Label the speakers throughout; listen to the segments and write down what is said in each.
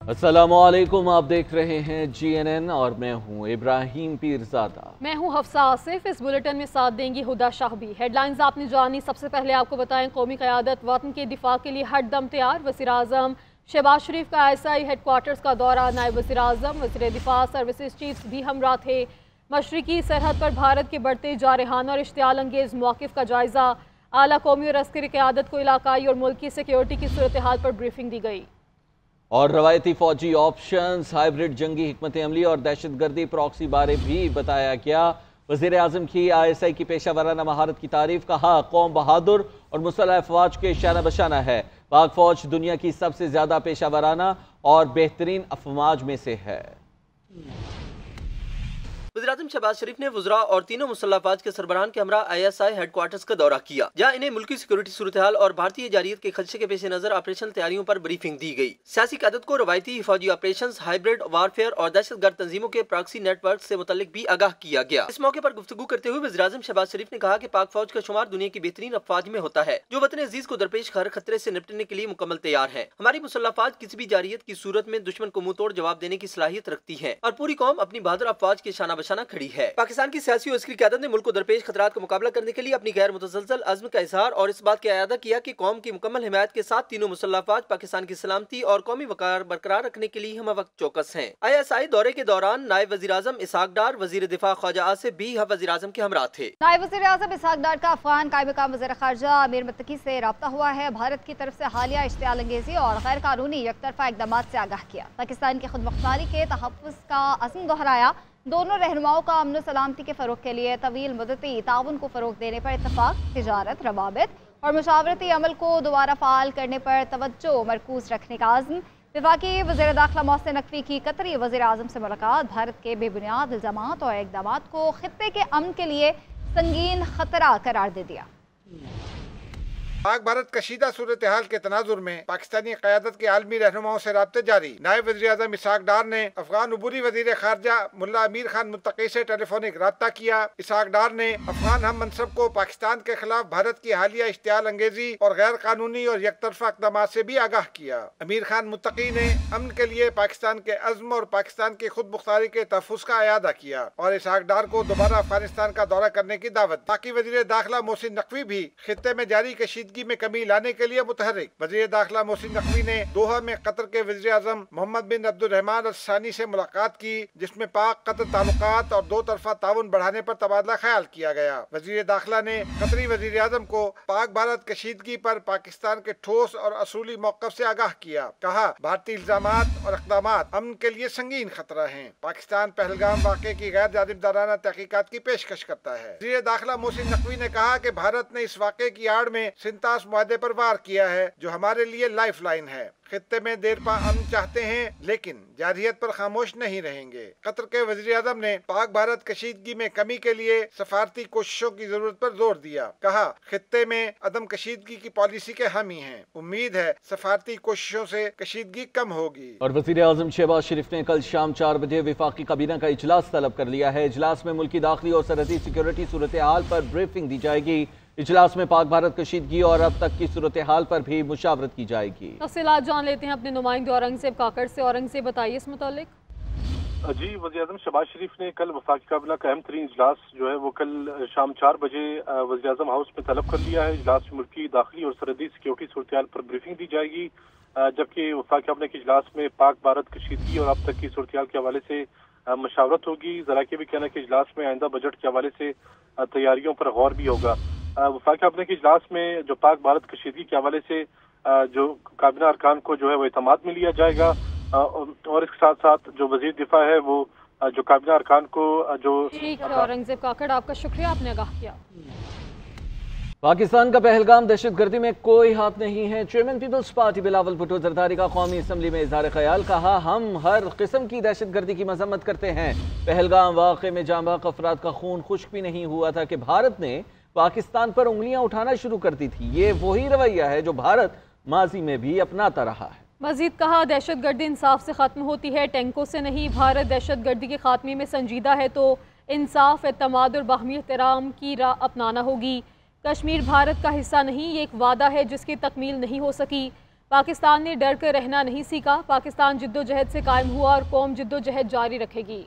Speaker 1: अस्सलामुअलैकुम, आप देख रहे हैं GNN और मैं हूं इब्राहिम पीरज़ादा।
Speaker 2: मैं हूं हफ्सा आसिफ। इस बुलेटिन में साथ देंगी हुदा शाह भी। हेडलाइंस आपने जानी। सबसे पहले आपको बताएं, कौमी क़यादत वतन के दिफा के लिए हर दम तैयार। वज़ीर-ए-आज़म शहबाज शरीफ का ISI हेडक्वार्टर्स का दौरा। नायब वज़ीर-ए-आज़म वज़ीर दिफा सर्विसेज चीफ्स भी हमरा थे। मशरिकी सरहद पर भारत के बढ़ते जारहाना और इश्तियाल अंगेज़ मौक़िफ़ का जायज़ा। आला कौमी और अस्करी क़यादत को इलाकाई और मुल्की सिक्योरिटी की सूरत हाल पर ब्रीफिंग दी गई।
Speaker 1: और रवायती फौजी ऑप्शंस, हाइब्रिड जंगी हिकमत अमली और दहशतगर्दी प्रॉक्सी बारे भी बताया गया। वज़ीर-ए-आज़म की ISI की पेशा वराना महारत की तारीफ। कहा, कौम बहादुर और मुसल्लह अफवाज के शाना बशाना है। पाक फौज दुनिया की सबसे ज्यादा पेशा वराना और बेहतरीन अफवाज में से है।
Speaker 3: वज़ीर-ए-आज़म शहबाज शरीफ ने वज़रा और तीनों मुसल्लह अफवाज के सरबराहान के हमरा ISI हेडक्वार्टर्स का दौरा किया, जहाँ इन्हें मुल्की सिक्योरिटी सूरत हाल और भारतीय जारियत के खदशे के पेश नजर ऑपरेशन तैयारियों पर ब्रीफिंग दी गई। सियासी क़यादत को रवायती फौजी ऑपरेशन, हाइब्रिड वारफेयर और दहशतगर्द तंजीमों के प्रॉक्सी नेटवर्क से मुतल्लिक भी आगाह किया गया। इस मौके पर गुफ्तगू करते हुए वज़ीर-ए-आज़म शहबाज शरीफ ने कहा कि पाक फौज का शुमार दुनिया की बेहतरीन अफवाज में होता है, जो वतन अजीज को दरपेश हर खतरे से निपटने के लिए मुकम्मल तैयार है। हमारी मुसल्लह अफवाज किसी भी जारियत की सूरत में दुश्मन को मुंह तोड़ जवाब देने की सलाहियत रखती है और पूरी कौम अपनी बहादुर अफवाज के शाना बशाना खड़ी है। पाकिस्तान की सियासी और अस्करी क़यादत ने मुल्क को दरपेश खतरात का मुकाबला करने के लिए अपनी गैर मुतसलसल अज़्म का इज़हार और इस बात का इरादा किया कि कौम की मुकम्मल हिमायत के साथ तीनों मुसल्लह अफवाज पाकिस्तान की सलामती और कौमी वक़ार बरकरार रखने के लिए हम वक्त चौकस हैं। ISI दौरे के दौरान नायब वज़ीर-ए-आज़म इसहाक डार, वज़ीर दिफा ख्वाजा आसिफ भी वज़ीर-ए-आज़म के हमरा थे।
Speaker 4: नायब वज़ीर-ए-आज़म इसहाक डार का अफ़गान कायम मक़ाम वज़ीर ख़ारजा अमीर मुत्तकी से राब्ता हुआ है। भारत की तरफ से हालिया इश्तियाल अंगेज़ी और गैर कानूनी यकतरफा इक़दामात से आगाह किया। पाकिस्तान की खुदमुख्तारी के तहफ़्फ़ुज़ का अज़्म दोहराया। दोनों रहनुमाओं का अमन सलामती के फ़रोग़ के लिए तवील मुद्दती ताउन को फ़रोग़ देने पर इत्तफ़ाक़, तिजारत, रवाबित और मुशावरती अमल को दोबारा फ़ाल करने पर तवज्जो मरकूज़ रखने का अज़्म। वफाकी वज़ीर दाखिला मोहसिन नकवी की कतरी वज़ीर-ए-आज़म से मुलाकात। भारत के बेबुनियाद इल्ज़ामात और इक़दामात को ख़ित्ते के अमन के लिए संगीन ख़तरा करार दे दिया।
Speaker 5: पाक भारत कशीदा सूरत हाल के तनाजुर में पाकिस्तानी क़यादत के आलमी रहनुमाओं से राब्ते जारी। नायब वज़ीर-ए-आज़म इसहाक डार ने अफगान अबूरी वज़ीर ख़ारजा मुल्ला अमीर खान मुत्तकी से टेलीफोनिक राब्ता किया। इसहाक डार ने अफगान हम मनसब को पाकिस्तान के खिलाफ भारत की हालिया इश्तियाल अंगेजी और गैर कानूनी और यकतरफा इक़दामात से भी आगाह किया। अमीर खान मुत्तकी ने अमन के लिए पाकिस्तान के अज़्म और पाकिस्तान की खुद मुख्तारी के तहफ़्फ़ुज़ का इयादा किया और इसहाक डार को दोबारा अफगानिस्तान का दौरा करने की दावत। बाकी वज़ीर दाखिला मोहसिन नकवी भी खित्ते में जारी कशीदगी में कमी लाने के लिए मुतहर्रिक। वज़ीर दाखिला मोहसिन नकवी ने दोहा में कतर के वज़ीर-ए-आज़म मोहम्मद बिन अब्दुर्रहमान अल-सानी से मुलाकात की, जिसमें पाक कतर ताल्लुकात और दो तरफा ताउन बढ़ाने पर तबादला ख्याल किया गया। वज़ीर दाखिला ने कतरी वज़ीर-ए-आज़म को पाक भारत कशीदगी पर पाकिस्तान के ठोस और असूली मौक़िफ़ से आगाह किया। कहा, भारतीय इल्ज़ामात और इक़दामात अमन के लिए संगीन खतरा हैं। पाकिस्तान पहलगाम वाक़े की गैर जानिबदाराना तहक़ीक़ात की पेशकश करता है। वज़ीर दाखिला मोहसिन नकवी ने कहा कि भारत ने इस वाक़े की आड़ में सिंतास मुआहदे पर वार किया है, जो हमारे लिए लाइफ लाइन है। खित्ते में देर पा अमन चाहते हैं, लेकिन जारहियत पर खामोश नहीं रहेंगे। कतर के वज़ीर-ए-आज़म ने पाक भारत कशीदगी में कमी के लिए सफारती कोशिशों की जरूरत पर जोर दिया। कहा, खित्ते में अदम कशीदगी की पॉलिसी के हामी हैं। उम्मीद है सफारती कोशिशों से कशीदगी कम होगी।
Speaker 1: और वज़ीर-ए-आज़म शहबाज शरीफ ने कल शाम 4 बजे वफाकी काबीना का इजलास तलब कर लिया है। इजलास में मुल्की दाखिली और सरहदी सिक्योरिटी सूरत हाल पर ब्रीफिंग दी जाएगी। इजलास में पाक भारत कशीदगी और अब तक की सूरत हाल पर भी मुशावरत की जाएगी।
Speaker 2: तफसीलात जान लेते हैं अपने नुमाइंदे औरंगज़ेब काकड़ से। औरंगज़ेब, बताइए इस मुतालिक।
Speaker 6: जी, वज़ीर-ए-आज़म शहबाज शरीफ ने कल वफाकी काबीना का अहम तरीन इजलास जो है वो कल शाम 4 बजे वज़ीर-ए-आज़म हाउस में तलब कर लिया है। इजलास में मुल्की दाखिली और सरहदी सिक्योरिटी सूरत हाल पर ब्रीफिंग दी जाएगी, जबकि वफाकी काबीना के इजलास में पाक भारत कशीदगी और अब तक की सूरत हाल के हवाले से मशावरत होगी। ज़रा के भी कहना है कि इजलास में आइंदा बजट के हवाले से तैयारियों पर गौर भी होगा। वफाकी काबीना के इजलास में जो पाक भारत कशीदगी के हवाले से जो काबीना अरकान को जो है वो एतमाद में लिया जाएगा और इसके साथ साथ जो वजीर दिफा है वो जो काबीना अरकान को जो।
Speaker 2: ठीक है औरंगज़ेब काकड़, आपका शुक्रिया, आपने आगाह किया।
Speaker 1: पाकिस्तान का पहलगाम दहशतगर्दी में कोई हाथ नहीं है। Chairman Peoples Party Bilawal Bhutto Zardari का कौमी असम्बली में इजहार ख्याल। कहा, हम हर किस्म की दहशतगर्दी की मजम्मत करते हैं। पहलगाम वाक़े में जांबाक अफराद का खून खुश्क भी नहीं हुआ था कि भारत ने पाकिस्तान पर उंगलियां उठाना शुरू कर दी थी। ये वही रवैया है जो भारत माजी में भी अपनाता रहा है।
Speaker 2: मजीद कहा, दहशतगर्दी इंसाफ से ख़त्म होती है, टैंकों से नहीं। भारत दहशतगर्दी के खात्मे में संजीदा है तो इंसाफ, एतमाद और बाहमी एहतराम की राह अपनाना होगी। कश्मीर भारत का हिस्सा नहीं, ये एक वादा है जिसकी तकमील नहीं हो सकी। पाकिस्तान ने डर कर रहना नहीं सीखा, पाकिस्तान जिद्दोजहद से कायम हुआ और कौम जिद्दोजहद जारी रखेगी।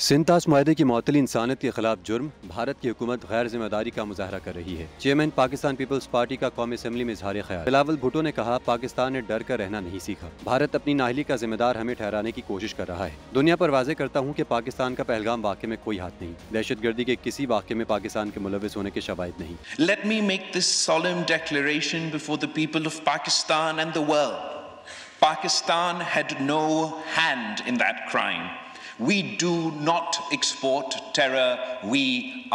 Speaker 7: सिंतास मुआहदे की मअतली इंसानियत के खिलाफ जुर्म, भारत की हुकूमत गैर जिम्मेदारी का मुजाहरा कर रही है। चेयरमैन पाकिस्तान पीपल्स पार्टी का कौमी असम्बली में इजहार ख्याल। बिलावल भुट्टो ने कहा, पाकिस्तान ने डर कर रहना नहीं सीखा, भारत अपनी नाअहली का जिम्मेदार हमें ठहराने की कोशिश कर रहा है। दुनिया पर वाज़ेह करता हूँ कि पाकिस्तान का पहलगाम वाक़े में कोई हाथ नहीं, दहशत गर्दी के किसी वाक़े में पाकिस्तान के मुलव्विस होने के शवाहिद नहीं।
Speaker 8: Let me make this solemn declaration before the people of Pakistan and the world. Pakistan had no hand in that crime. We do not export terror. We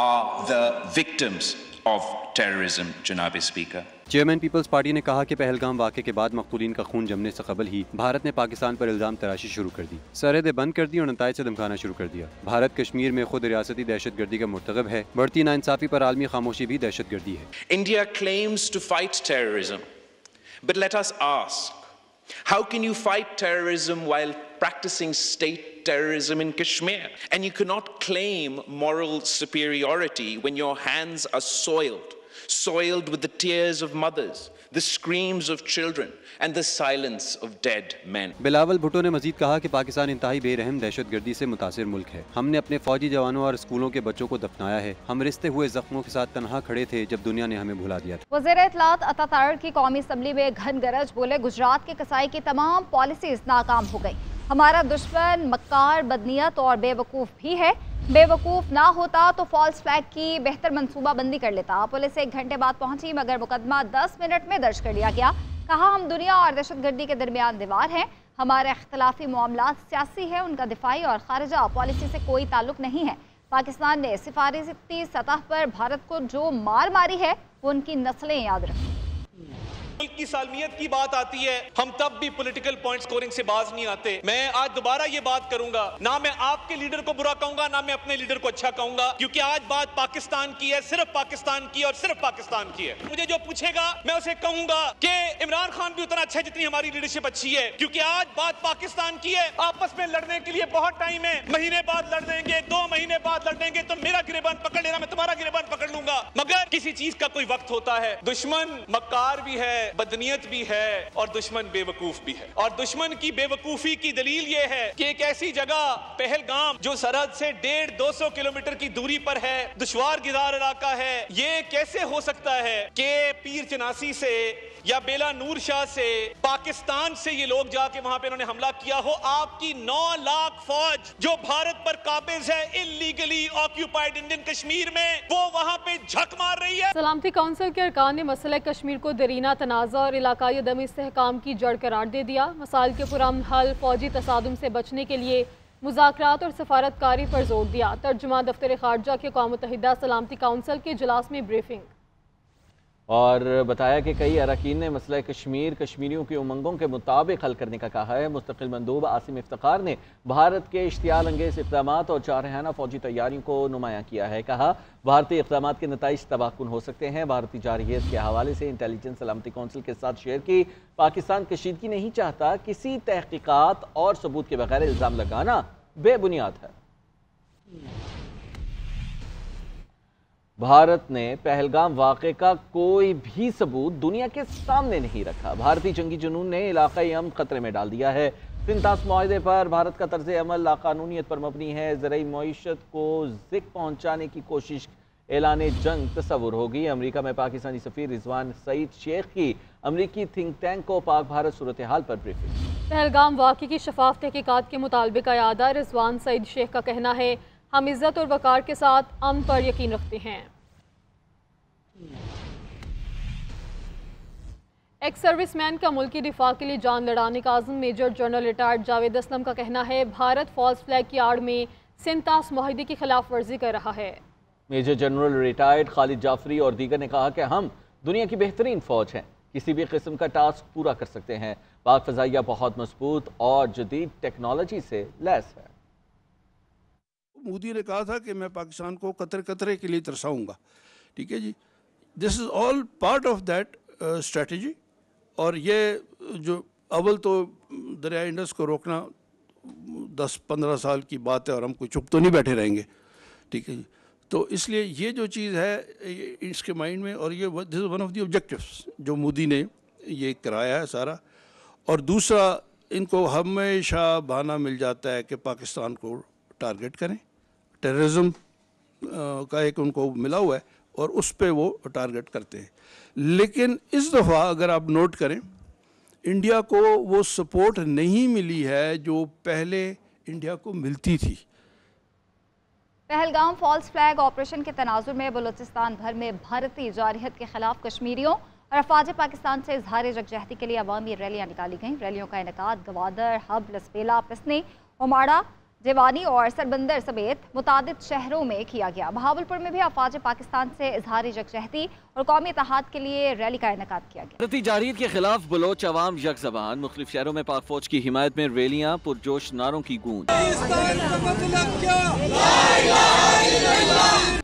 Speaker 8: are the victims of terrorism, Janabi Speaker.
Speaker 7: Chairman Peoples Party ने कहा कि पहलगाम वाक़े के बाद मक़तूलीन का खून जमने से कबल ही भारत ने पाकिस्तान पर इल्ज़ाम तराशी शुरू कर दी, सरहदें बंद कर दी और नताइज से धमकाना शुरू कर दिया। भारत कश्मीर में खुद रियासती दहशत गर्दी का मुर्तकब है, बढ़ती नाइंसाफ़ी पर आलमी खामोशी भी दहशत गर्दी है।
Speaker 8: India claims to fight terrorism, but let us ask, how can you fight terrorism while practicing state terrorism in Kashmir? And you cannot claim moral superiority when your hands are soiled with the tears of mothers, the screams of children and the silence of dead men.
Speaker 7: Bilawal Bhutto ने मजीद कहा कि पाकिस्तान इंतहाई बेरहम दहशत गर्दी से मुतासिर मुल्क है। हमने अपने फौजी जवानों और स्कूलों के बच्चों को दफनाया है। हम रिश्ते हुए जख्मों के साथ तनहा खड़े थे जब दुनिया ने हमें भुला दिया था।
Speaker 4: वज़ीर इत्तलात अता तारड़ की कौमी असम्बली में घन गरज बोले, गुजरात के कसाई की तमाम पॉलिसीज नाकाम हो गई। हमारा दुश्मन मक्कार, बदनीयत और बेवकूफ़ भी है। बेवकूफ़ ना होता तो फॉल्स फ्लैग की बेहतर मनसूबा बंदी कर लेता। पुलिस 1 घंटे बाद पहुंची मगर मुकदमा 10 मिनट में दर्ज कर लिया गया। कहा, हम दुनिया और दहशत गर्दी के दरमियान दीवार हैं। हमारे इख्तलाफी मामलात सियासी है, उनका दिफाई और खारजा पॉलिसी से कोई ताल्लुक नहीं है। पाकिस्तान ने सिफारती सतह पर भारत को जो मार मारी है वो उनकी नस्लें याद रखें।
Speaker 9: मुल्क की सालमियत की बात आती है, हम तब भी पॉलिटिकल पॉइंट स्कोरिंग से बाज नहीं आते। मैं आज दोबारा ये बात करूंगा, ना मैं आपके लीडर को बुरा कहूंगा, ना मैं अपने लीडर को अच्छा कहूंगा, क्योंकि आज बात पाकिस्तान की है, सिर्फ पाकिस्तान की और सिर्फ पाकिस्तान की है। मुझे जो पूछेगा मैं उसे कहूंगा कि इमरान खान भी उतना अच्छा है जितनी हमारी लीडरशिप अच्छी है, क्योंकि आज बात पाकिस्तान की है। आपस में लड़ने के लिए बहुत टाइम है, महीने बाद लड़ देंगे, 2 महीने बाद लड़ देंगे, तो मेरा गिरेबान पकड़ लेना, मैं तुम्हारा गिरेबान पकड़ लूंगा, मगर किसी चीज का कोई वक्त होता है। दुश्मन मक्कार भी है, बदनीयत भी है और दुश्मन बेवकूफ भी है। और दुश्मन की बेवकूफी की दलील ये है कि एक ऐसी जगह पहलगाम जो सरहद से 150-200 किलोमीटर की दूरी पर है, दुश्वार गिजार इलाका है, ये कैसे हो सकता है कि पीर चनासी से या बेला नूर शाह से, पाकिस्तान से ये लोग जाके वहां पे इन्होंने हमला किया हो। आपकी 9 लाख फौज जो भारत पर काबिज है इल्लीगली ऑक्यूपाइड इंडियन कश्मीर में, वो वहां पे झक मार रही है।
Speaker 2: सलामती काउंसिल के अरकान ने मसला कश्मीर को दरीना तनाज़ा और इलाकाई अदम इस्तेहकाम की जड़ करार दे दिया। मसाइल के पुरअमन हल, फौजी तसादुम से बचने के लिए मुज़ाकरात और सफारतकारी पर जोर दिया। तर्जुमा दफ्तर खारजा के अक़वाम मुत्तहिदा सलामती काउंसिल के इजलास में ब्रीफिंग।
Speaker 1: और बताया कि कई अरकान ने मसला कश्मीर कश्मीरियों की उमंगों के मुताबिक हल करने का कहा है। मुस्तकिल मंदूब आसिम इफ्तिखार ने भारत के इश्तियाल अंगेज़ इक़दाम और जारहाना फौजी तैयारियों को नुमायां किया है। कहा, भारतीय इक़दाम के नताइज तबाहकुन हो सकते हैं। भारतीय जारहियत के हवाले से इंटेलिजेंस सलामती कौंसिल के साथ शेयर की। पाकिस्तान कशीदगी नहीं चाहता, किसी तहकीकात और सबूत के बगैर इल्ज़ाम लगाना बेबुनियाद है। भारत ने पहलगाम वाक़े का कोई भी सबूत दुनिया के सामने नहीं रखा। भारतीय जंगी जुनून ने इलाकाई अमन खतरे में डाल दिया है। सिंतास मुआहदे पर भारत का तर्ज अमल लाकानूनियत पर मबनी है। ज़राई मईशत को ज़िक पहुँचाने की कोशिश ऐलान जंग तस्वुर होगी। अमरीका में पाकिस्तानी सफ़ीर रिजवान सईद शेख की अमरीकी थिंक टैंक को पाक भारत सूरत हाल पर ब्रीफिंग। पहलगाम वाक़े की शफाफ तहकीकात के मुतालबे का यादा रिजवान सईद शेख का कहना है, हम इज्जत और वक़ार के साथ अमन पर यकीन रखते हैं। एक्स सर्विसमैन का मुल्की दिफा के लिए जान लड़ाने का आज़म major general retired Javed Aslam का कहना है, भारत फॉल्स फ्लैग की आड़ में सिंतास मुआहदे की खिलाफ वर्जी कर रहा है। Major general retired Khalid Jafri और दीगर ने कहा कि हम दुनिया की बेहतरीन फौज हैं, किसी भी किस्म का टास्क पूरा कर सकते हैं। पाक फ़ज़ाइया बहुत मजबूत और जदीद टेक्नोलॉजी से लैस है।
Speaker 10: मोदी ने कहा था कि मैं पाकिस्तान को कतरे के लिए तरसाऊंगा, ठीक है जी। This is all part of that strategy. और ये जो अव्वल तो दरिया इंडस को रोकना 10-15 साल की बात है और हम कोई चुप तो नहीं बैठे रहेंगे, ठीक है जी। तो इसलिए ये जो चीज़ है इसके माइंड में, और ये this is one of the objectives जो मोदी ने ये कराया है सारा। और दूसरा, इनको हमेशा बहाना मिल जाता है कि पाकिस्तान को टारगेट करें, टेररिज्म का एक उनको मिला हुआ है और उस पे वो टारगेट करते हैं। लेकिन इस दफ़ा अगर आप नोट करें, इंडिया को वो सपोर्ट नहीं मिली है जो पहले इंडिया को मिलती थी।
Speaker 4: पहलगाम फॉल्स फ्लैग ऑपरेशन के तनाजुर में बलूचिस्तान भर में भारतीय जारहियत के खिलाफ कश्मीरियों और अफवाज पाकिस्तान से इजहार यकजहती के लिए अवामी रैलियाँ निकाली गईं। रैलियों का इनेकाद गवादर, हब, लसबेला, पिसनी, उमाड़ा, जेवानी और सरबंदर समेत मुतादिद शहरों में किया गया। बहावलपुर में भी अफवाज पाकिस्तान से इजहार यकजहती और कौमी इत्तेहाद के लिए रैली का इनेकाद किया गया।
Speaker 1: भारतीय जारहियत के खिलाफ बलोच अवाम यकज़बान, मुख्तलिफ शहरों में पाक फौज की हिमायत में रैलियां, पुरजोश नारों की गूंज।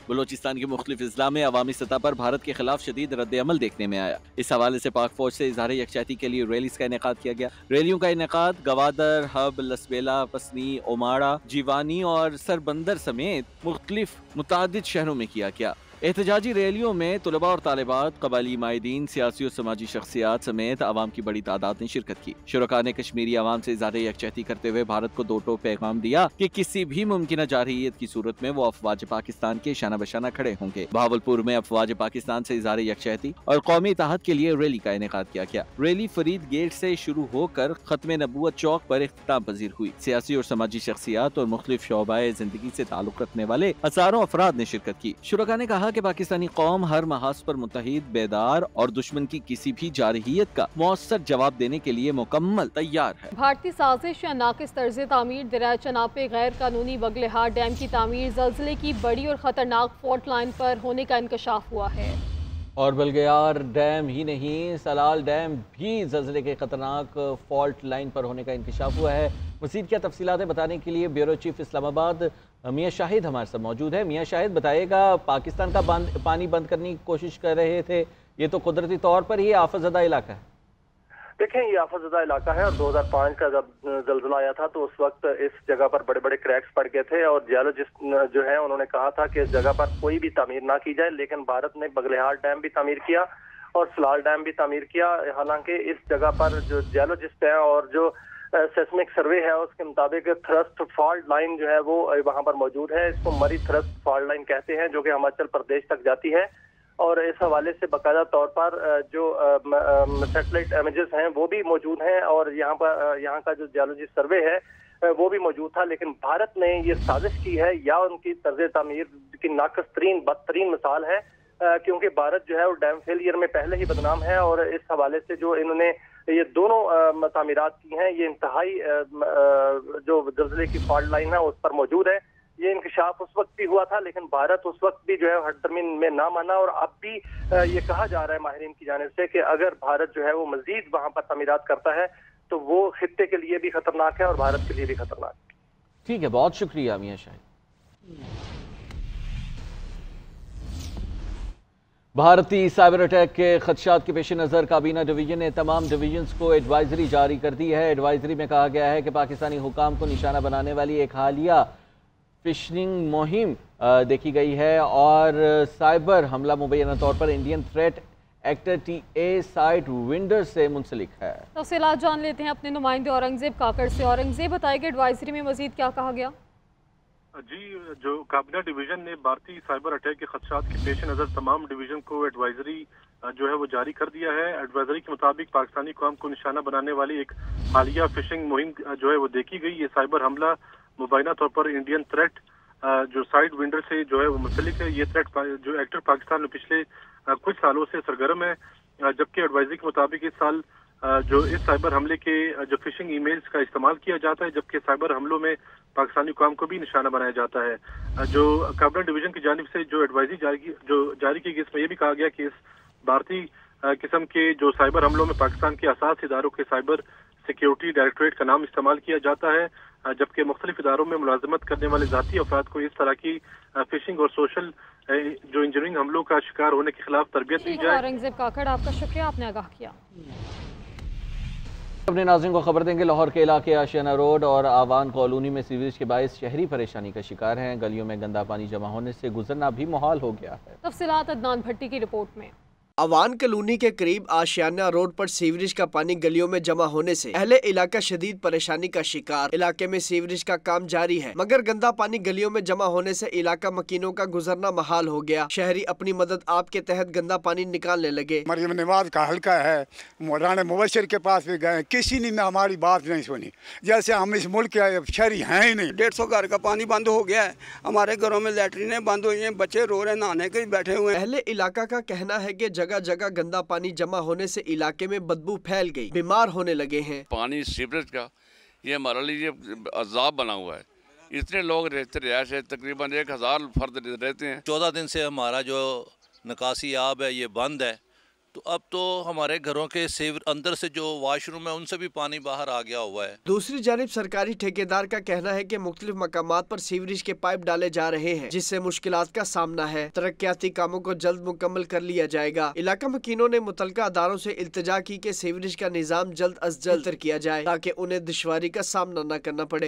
Speaker 1: बलोचिस्तान के मुख्तलिफ अजला में अवामी सतह पर भारत के खिलाफ शदीद रद्द अमल देखने में आया। इस हवाले से पाक फौज से इजहार यकजहती के लिए रैलीज का इनेकाद किया गया। रैलियों का इनेकाद गवादर, हब, लसबेला, पसनी, ओमाड़ा, जीवानी और सरबंदर समेत मुख्तलिफ मुतादिद शहरों में किया गया। एहतजाजी रैलियों में तलबा और तालिबात, कबायली माहिदीन, सियासी और समाजी शख्सियात समेत आवाम की बड़ी तादाद ने शिरकत की। शुरका ने कश्मीरी आवाम से इज़हार यकजहती करते हुए भारत को दो टोक पैगाम दिया कि किसी भी मुमकिन जारहियत की सूरत में वो अफवाज पाकिस्तान के शाना बशाना खड़े होंगे। बहावलपुर में अफवाज पाकिस्तान से इज़हार यकजहती और कौमी इत्तेहाद के लिए रैली का इनेकाद किया गया। रैली फरीद गेट से शुरू होकर खत्म नबूवत चौक पर इख्तिताम पजीर हुई। सियासी और समाजी शख्सियात और मुख्तलिफ शोबाए जिंदगी से ताल्लुक रखने वाले हजारों अफराद ने शिरकत की। शुरका ने कहा कि पाकिस्तानी कौम हर महाज पर मुत्तहिद, बेदार और दुश्मन की किसी भी जारहियत का मौसर जवाब देने के लिए मुकम्मल तैयार है।
Speaker 2: भारतीय साजिश या नाकिस तर्ज तामीर, दरिया चनाब पे गैर कानूनी बगलेहार डैम की तामीर, जल्जले की बड़ी और खतरनाक फॉल्ट लाइन पर होने का इंकशाफ हुआ है।
Speaker 1: और बल्गेयार डैम ही नहीं, सलाल डैम भी ज़लज़ले के खतरनाक फॉल्ट लाइन पर होने का इंकशाफ हुआ है। मज़ीद क्या तफसीलातें बताने के लिए ब्यूरो चीफ इस्लामाबाद मियां शाहिद हमारे साथ मौजूद है। मियां शाहिद, बताइएगा, पाकिस्तान का पानी बंद करने की कोशिश कर रहे थे, ये तो कुदरती तौर पर ही आफतज़दा इलाका है।
Speaker 11: देखें, ये आफतज़दा इलाका है और 2005 का जब जल्जला आया था तो उस वक्त इस जगह पर बड़े बड़े क्रैक्स पड़ गए थे और जियोलॉजिस्ट जो है उन्होंने कहा था कि इस जगह पर कोई भी तामीर ना की जाए, लेकिन भारत ने बगलेहार डैम भी तामीर किया और सलाल डैम भी तामीर किया। हालांकि इस जगह पर जो जियोलॉजिस्ट है और जो सेस्मिक सर्वे है उसके मुताबिक थ्रस्ट फॉल्ट लाइन जो है वो वहां पर मौजूद है। इसको मरी थ्रस्ट फॉल्ट लाइन कहते हैं, जो कि हिमाचल प्रदेश तक जाती है। और इस हवाले से बाकायदा तौर पर जो सैटेलाइट इमेजेस हैं वो भी मौजूद हैं और यहाँ का जो जियोलॉजी सर्वे है वो भी मौजूद था। लेकिन भारत ने ये साजिश की है या उनकी तर्ज तामीर की नाक़िस तरीन बदतरीन मिसाल है, क्योंकि भारत जो है वो डैम फेलियर में पहले ही बदनाम है। और इस हवाले से जो इन्होंने ये दोनों तामीरात की हैं, ये इंतहाई जो जल्जले की फॉल्ट लाइन है उस पर मौजूद है। ये इंकशाफ उस वक्त भी हुआ था, लेकिन भारत उस वक्त भी जो है हरदर्मिन में ना माना और अब भी ये कहा जा रहा है माहिरीन की जानिब से कि अगर भारत जो है वो मजीद वहां पर तामीरात करता है तो वो खित्ते के लिए भी खतरनाक है और भारत के लिए भी खतरनाक है।
Speaker 1: ठीक है, बहुत शुक्रिया मियां शाहिद। भारतीय साइबर अटैक के खदशात के पेश नज़र काबीना डिवीजन ने तमाम डिवीजन्स को एडवाइजरी जारी कर दी है। एडवाइजरी में कहा गया है कि पाकिस्तानी हुकाम को निशाना बनाने वाली एक हालिया फिशिंग मुहिम देखी गई है और साइबर हमला मुबैना तौर पर Indian threat actor TA site vendor से मुंसलिक है।
Speaker 2: तफसीलात जान लेते हैं अपने नुमाइंदे औरंगजेब काकड़ से। औरंगजेब, बताइए एडवाइजरी में मजीद क्या कहा गया?
Speaker 6: जी, जो काबीना डिवीजन ने भारतीय साइबर अटैक के खदशात के पेश नज़र तमाम डिवीजन को एडवाइजरी जो है वो जारी कर दिया है। एडवाइजरी के मुताबिक पाकिस्तानी कौम को निशाना बनाने वाली एक हालिया फिशिंग मुहिम जो है वो देखी गई। ये साइबर हमला मुबैना तौर पर इंडियन थ्रेट जो साइड विंडर से जो है वो मुंसलिक है। ये थ्रेट जो एक्टर पाकिस्तान में पिछले कुछ सालों से सरगर्म है, जबकि एडवाइजरी के मुताबिक इस साल जो इस साइबर हमले के जो फिशिंग ईमेल्स का इस्तेमाल किया जाता है, जबकि साइबर हमलों में पाकिस्तानी कौम को भी निशाना बनाया जाता है। जो काबीना डिवीजन की जानिब से जो एडवाइजरी जारी की गई, इसमें यह भी कहा गया कि इस भारतीय किस्म के जो साइबर हमलों में पाकिस्तान के असास इदारों के साइबर सिक्योरिटी डायरेक्टरेट का नाम इस्तेमाल किया जाता है, जबकि मुख्तलिफ इदारों में मुलाजमत करने वाले जाती अफराद को इस तरह की फिशिंग और सोशल जो इंजीनियरिंग हमलों का शिकार होने के खिलाफ तरबियत दी जाए।
Speaker 2: औरंगजेब काकड़, आपका शुक्रिया, आपने आगाह किया।
Speaker 1: अपने नाज़रीन को खबर देंगे, लाहौर के इलाके आशियाना रोड और आवान कॉलोनी में सीवरेज के बायस शहरी परेशानी का शिकार हैं। गलियों में गंदा पानी जमा होने से गुजरना भी मुहाल हो गया है।
Speaker 2: तफसीलात अदनान भट्टी की रिपोर्ट में।
Speaker 12: अवान कॉलोनी के करीब आशियाना रोड पर सीवरेज का पानी गलियों में जमा होने से अहले इलाका शदीद परेशानी का शिकार। इलाके में सीवरेज का काम जारी है मगर गंदा पानी गलियों में जमा होने से इलाका मकीनों का गुजरना महाल हो गया। शहरी अपनी मदद आप के तहत गंदा पानी निकालने लगे।
Speaker 13: मरियम नवाज का हल्का है, मौलाना मुबशिर के पास भी गए, किसी ने हमारी बात नहीं सुनी। जैसे हम इस मुल्क के शहरी हैं ही नहीं।
Speaker 14: 150 घर का पानी बंद हो गया है, हमारे घरों में लैट्रिनें बंद हुई हैं, बच्चे रो रहे नहाने के बैठे हुए हैं।
Speaker 12: अहले इलाका का कहना है कि जगह जगह गंदा पानी जमा होने से इलाके में बदबू फैल गई, बीमार होने लगे हैं।
Speaker 15: पानी सीवरेज का ये हमारे लिए अजाब बना हुआ है। इतने लोग रहते रहायश है, तकरीबन 1000 फर्द रहते हैं।
Speaker 16: 14 दिन से हमारा जो निकासी आब है ये बंद है, तो अब तो हमारे घरों के अंदर से जो वाशरूम है उनसे भी पानी बाहर आ गया हुआ है।
Speaker 12: दूसरी जानिब सरकारी ठेकेदार का कहना है कि मुख्तलिफ मकामात पर सीवरेज के पाइप डाले जा रहे हैं जिससे मुश्किलात का सामना है। तरक्याती कामों को जल्द मुकम्मल कर लिया जाएगा। इलाका मकीनों ने मुतलका अदारों से इल्तिजा की कि सीवरेज का निज़ाम जल्द अज जल्द किया जाए ताकि उन्हें दुश्वारी का सामना न करना पड़े।